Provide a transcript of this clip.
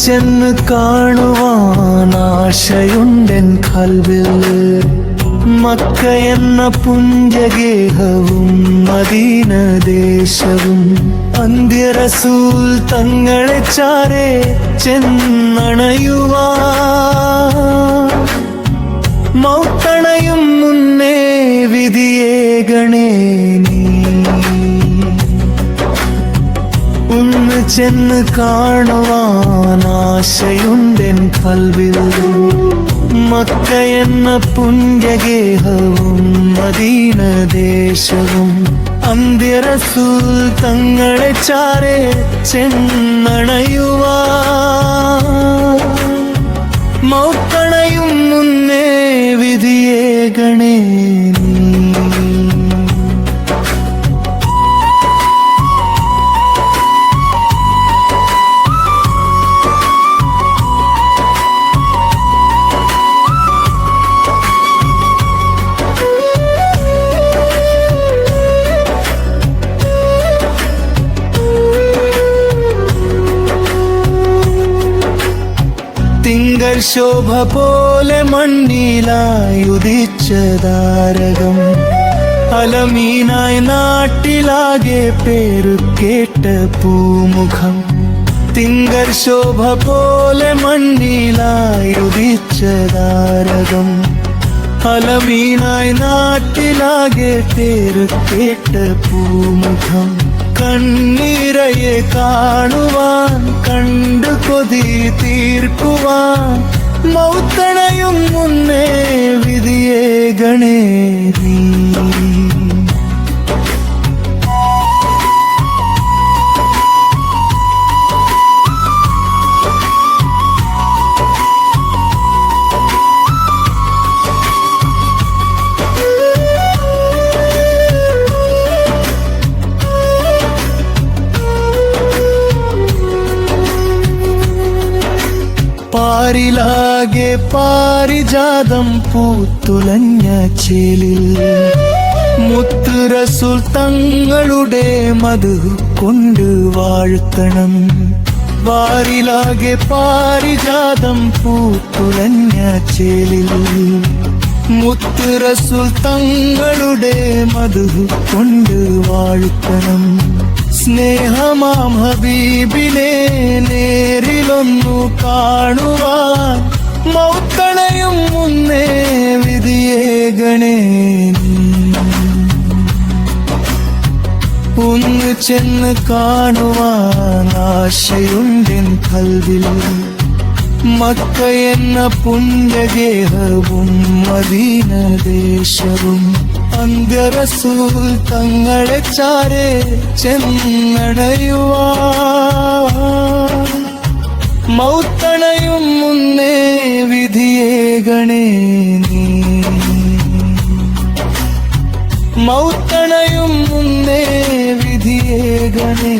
ചെന്ന് കാണുവാൻ ആശയുണ്ടെൻ കൽവിൽ. മക്ക എന്ന പുണ്യഗേഹവും മദീന ദേശവും അന്ത്യറസൂൽ തങ്ങളെ ചാരെ ചെന്നണയുവാൻ. മൗത്തണയും മുന്നേ വിധിയേകണേ നീ. ഒന്ന് ചെന്ന് കാണുവാൻ ആശയുണ്ടെൻ കൽവിൽ. മക്ക എന്ന പുണ്യഗേഹവും മദീന ദേശവും അന്ത്യറസൂൽ തങ്ങളെ ചാരെ ചെന്നണയുവാൻ. മൗത്തണയും മുന്നേ വിധിയേകണേ നീ. തിങ്കൾ ശോഭ പോലെ മണ്ണിലായി ഉദിച്ച താരകം. അലമീനായി നാട്ടിലാകെ പേരു കേട്ട പൂമുഖം. തിങ്കൾ ശോഭ പോലെ മണ്ണിലായി ഉദിച്ച താരകം. അലമീനായി നാട്ടിലാകെ പേരു കേട്ട പൂമുഖം. കണ്ണീരയെ കാണുവാൻ കണ്ടു കൊതി തീർക്കുവാൻ. മൗത്തണയും മുന്നേ വിധിയേകണേ നീ. പാരിലാകെ പാരിജാതം പൂത്തുലഞ്ഞ ചേലിൽ. മുത്ത് റസൂൽ തങ്ങളുടെ മധു കൊണ്ട് വാഴ്ത്തണം. പാരിലാകെ പാരിജാതം പൂത്തുലഞ്ഞ ചേലിൽ. മുത്ത് റസൂൽ തങ്ങളുടെ മധു കൊണ്ട് വാഴ്ത്തണം. സ്നേഹമാം ഹബീബിനെ നേരിലൊന്നു കാണുവാൻ. മൗത്തണയും മുന്നേ വിധിയേകണേ നീ. ഒന്ന് ചെന്ന് കാണുവാൻ ആശയുണ്ടെൻ കൽവിൽ. മക്ക എന്ന പുണ്യഗേഹവും മദീന ദേശവും അന്ത്യറസൂൽ തങ്ങളെ ചാരെ ചെന്നണയുവാൻ. മൗത്തണയും മുന്നേ വിധിയേകണേ നീ. മൗത്തണയും മുന്നേ വിധിയേകണേ.